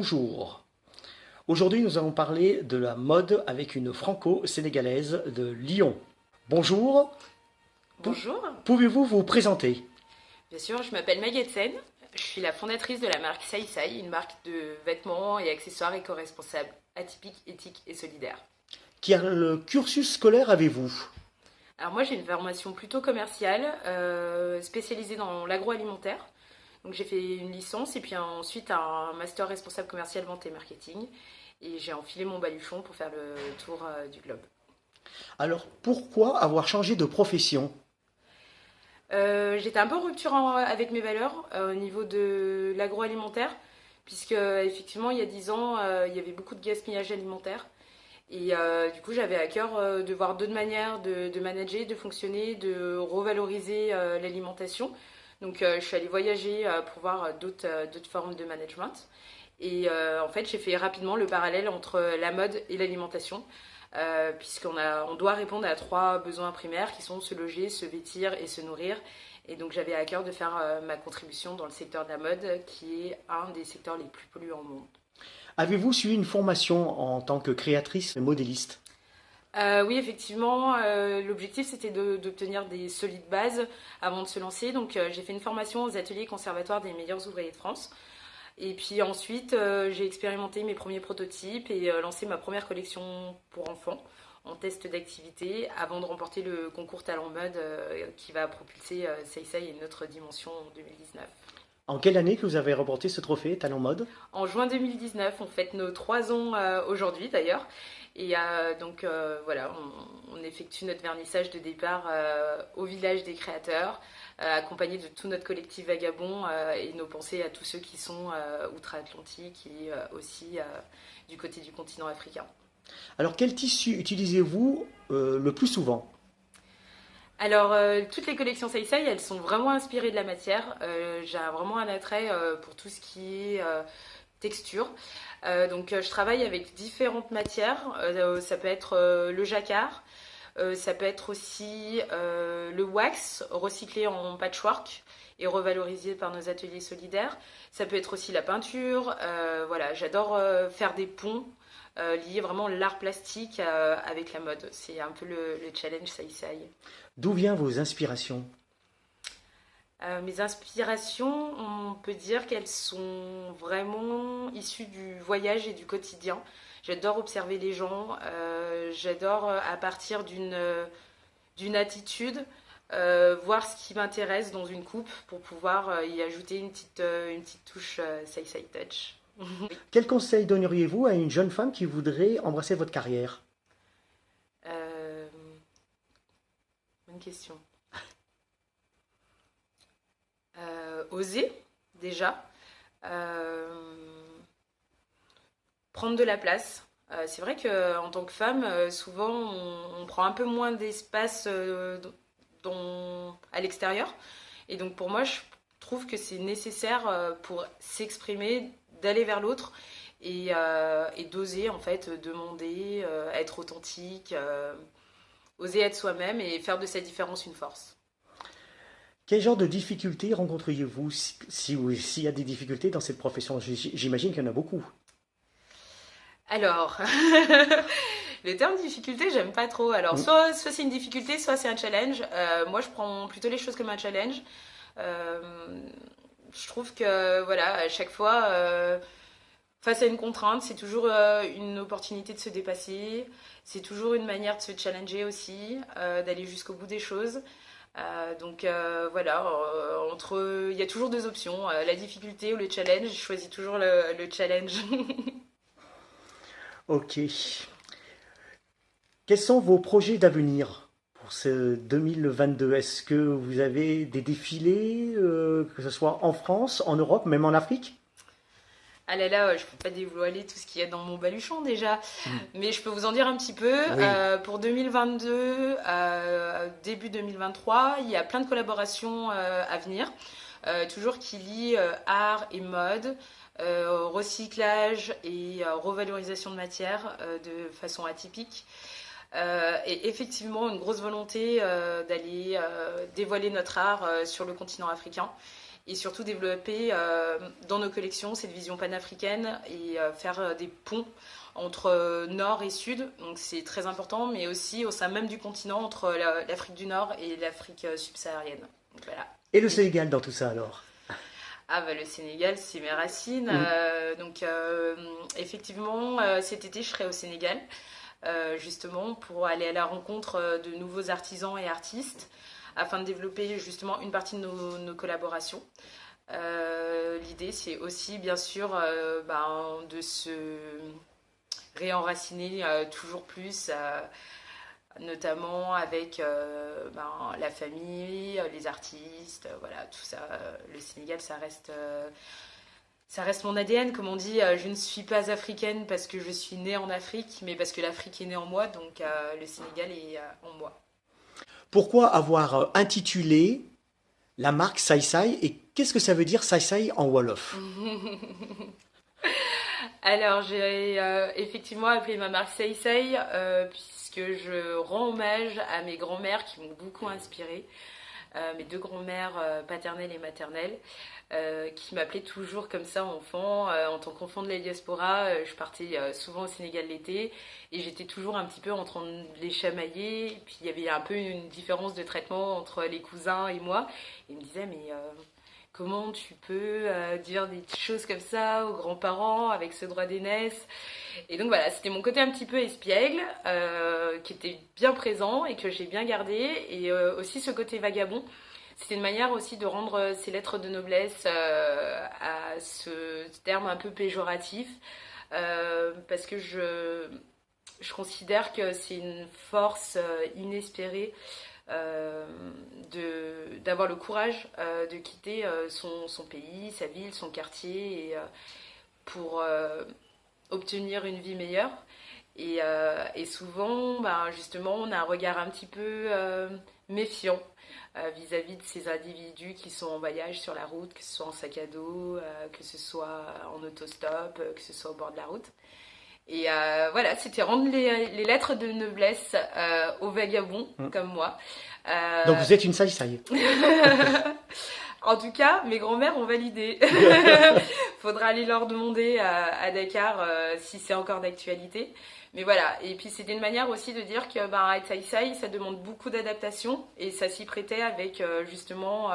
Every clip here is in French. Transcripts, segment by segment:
Bonjour. Aujourd'hui, nous allons parler de la mode avec une franco-sénégalaise de Lyon. Bonjour. Bonjour, Pouvez-vous vous présenter? bien sûr, je m'appelle Maguette Sen. Je suis la fondatrice de la marque Sai Sai, une marque de vêtements et accessoires éco-responsables, atypiques, éthiques et solidaires. Quel cursus scolaire avez-vous? Alors moi j'ai une formation plutôt commerciale, spécialisée dans l'agroalimentaire. Donc j'ai fait une licence et puis ensuite un master responsable commercial, vente et marketing. Et j'ai enfilé mon baluchon pour faire le tour du globe. Alors, pourquoi avoir changé de profession? J'étais un peu en rupture avec mes valeurs au niveau de l'agroalimentaire, puisque effectivement il y a 10 ans il y avait beaucoup de gaspillage alimentaire. Et du coup j'avais à cœur de voir d'autres manières de manager, de fonctionner, de revaloriser l'alimentation. Donc je suis allée voyager pour voir d'autres formes de management. Et en fait j'ai fait rapidement le parallèle entre la mode et l'alimentation. On doit répondre à trois besoins primaires qui sont se loger, se vêtir et se nourrir. Et donc j'avais à cœur de faire ma contribution dans le secteur de la mode, qui est un des secteurs les plus polluants au monde. Avez-vous suivi une formation en tant que créatrice et modéliste? Oui, effectivement, l'objectif c'était d'obtenir des solides bases avant de se lancer. Donc j'ai fait une formation aux ateliers conservatoires des meilleurs ouvriers de France. Et puis ensuite, j'ai expérimenté mes premiers prototypes et lancé ma première collection pour enfants en test d'activité avant de remporter le concours Talent Mode qui va propulser Sei Sei à une autre dimension en 2019. En quelle année que vous avez remporté ce trophée Talent Mode? En juin 2019, on fête nos 3 ans aujourd'hui d'ailleurs. Et voilà, on effectue notre vernissage de départ au village des créateurs, accompagné de tout notre collectif Vagabond et nos pensées à tous ceux qui sont outre-Atlantique et aussi du côté du continent africain. Alors, quel tissu utilisez-vous le plus souvent? Alors, toutes les collections Sei Sei, elles sont vraiment inspirées de la matière. J'ai vraiment un attrait pour tout ce qui est texture. Je travaille avec différentes matières. Ça peut être le jacquard, ça peut être aussi le wax recyclé en patchwork et revalorisé par nos ateliers solidaires. Ça peut être aussi la peinture. Voilà, j'adore faire des ponts. Lier vraiment l'art plastique avec la mode. C'est un peu le challenge Sei Sei. D'où viennent vos inspirations? Mes inspirations, on peut dire qu'elles sont vraiment issues du voyage et du quotidien. J'adore observer les gens, j'adore à partir d'une attitude, voir ce qui m'intéresse dans une coupe pour pouvoir y ajouter une petite touche Sei Sei Touch. Quel conseil donneriez-vous à une jeune femme qui voudrait embrasser votre carrière? Euh, Bonne question. Oser, déjà. Euh, Prendre de la place. C'est vrai qu'en tant que femme, souvent, on prend un peu moins d'espace à l'extérieur. Et donc, pour moi, je trouve que c'est nécessaire pour s'exprimer, d'aller vers l'autre et d'oser, en fait, demander, être authentique, oser être soi-même et faire de sa différence une force. Quel genre de difficultés rencontriez-vous si oui, s'il y a des difficultés dans cette profession? J'imagine qu'il y en a beaucoup. Alors, le terme difficulté, j'aime pas trop. Alors, Mm. soit c'est une difficulté, soit c'est un challenge. Moi, je prends plutôt les choses comme un challenge. Euh, je trouve que, voilà, à chaque fois, face à une contrainte, c'est toujours une opportunité de se dépasser. C'est toujours une manière de se challenger aussi, d'aller jusqu'au bout des choses. Voilà, il y a toujours deux options, la difficulté ou le challenge. Je choisis toujours le challenge. Ok. Quels sont vos projets d'avenir pour ce 2022? Est-ce que vous avez des défilés, que ce soit en France, en Europe, même en Afrique? Ah là là, je peux pas dévoiler tout ce qu'il y a dans mon baluchon déjà, Mm. mais je peux vous en dire un petit peu. Oui. Pour 2022, début 2023, il y a plein de collaborations à venir, toujours qui lient art et mode, recyclage et revalorisation de matière de façon atypique. Et effectivement, une grosse volonté d'aller dévoiler notre art sur le continent africain et surtout développer dans nos collections cette vision panafricaine et faire des ponts entre nord et sud, donc c'est très important, mais aussi au sein même du continent entre l'Afrique du Nord et l'Afrique subsaharienne. Donc, voilà. Et le Sénégal dans tout ça alors? Ah bah le Sénégal, c'est mes racines. Effectivement, cet été, je serai au Sénégal, justement pour aller à la rencontre de nouveaux artisans et artistes, afin de développer justement une partie de nos collaborations. L'idée, c'est aussi, bien sûr, de se réenraciner toujours plus, notamment avec la famille, les artistes, voilà, tout ça. Le Sénégal, ça reste mon ADN, comme on dit. Je ne suis pas africaine parce que je suis née en Afrique, mais parce que l'Afrique est née en moi, donc le Sénégal est en moi. Pourquoi avoir intitulé la marque Sai Sai et qu'est-ce que ça veut dire Sai Sai en Wolof? Alors, j'ai effectivement appelé ma marque Sai Sai, puisque je rends hommage à mes grands-mères qui m'ont beaucoup inspirée. Mes deux grands-mères paternelles et maternelles, qui m'appelaient toujours comme ça enfant. En tant qu'enfant de la diaspora, je partais souvent au Sénégal l'été et j'étais toujours un petit peu en train de les chamailler. Et puis il y avait un peu une différence de traitement entre les cousins et moi. Ils me disaient mais comment tu peux dire des choses comme ça aux grands-parents avec ce droit d'aînesse? Et donc voilà, c'était mon côté un petit peu espiègle qui était bien présent et que j'ai bien gardé. Et aussi ce côté vagabond. C'était une manière aussi de rendre ces lettres de noblesse à ce terme un peu péjoratif. Parce que je considère que c'est une force inespérée d'avoir le courage de quitter son pays, sa ville, son quartier et, pour obtenir une vie meilleure. Et souvent, justement, on a un regard un petit peu méfiant vis-à-vis de ces individus qui sont en voyage sur la route, que ce soit en sac à dos, que ce soit en autostop, que ce soit au bord de la route. Et voilà, c'était rendre les lettres de noblesse aux vagabonds comme moi. Donc vous êtes une Sai Sai. En tout cas, mes grands-mères ont validé. Faudra aller leur demander à Dakar si c'est encore d'actualité. Mais voilà, et puis c'était une manière aussi de dire que être Sai Sai, ça demande beaucoup d'adaptation et ça s'y prêtait avec justement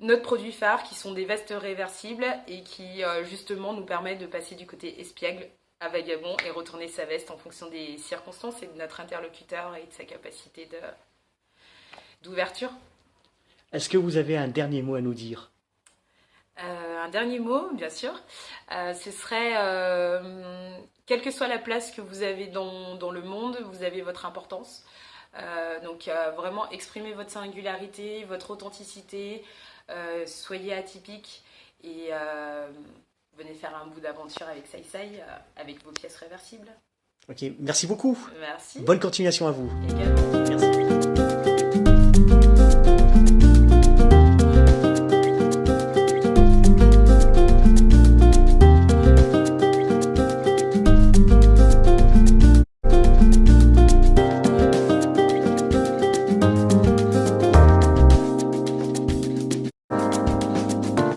notre produit phare qui sont des vestes réversibles et qui justement nous permettent de passer du côté espiègle à vagabond et retourner sa veste en fonction des circonstances et de notre interlocuteur et de sa capacité d'ouverture. Est-ce que vous avez un dernier mot à nous dire? Un dernier mot, bien sûr. Ce serait, quelle que soit la place que vous avez dans le monde, vous avez votre importance. Donc vraiment exprimer votre singularité, votre authenticité, soyez atypique et venez faire un bout d'aventure avec Sai Sai, avec vos pièces réversibles. Ok, merci beaucoup. Merci. Bonne continuation à vous. Également. Merci.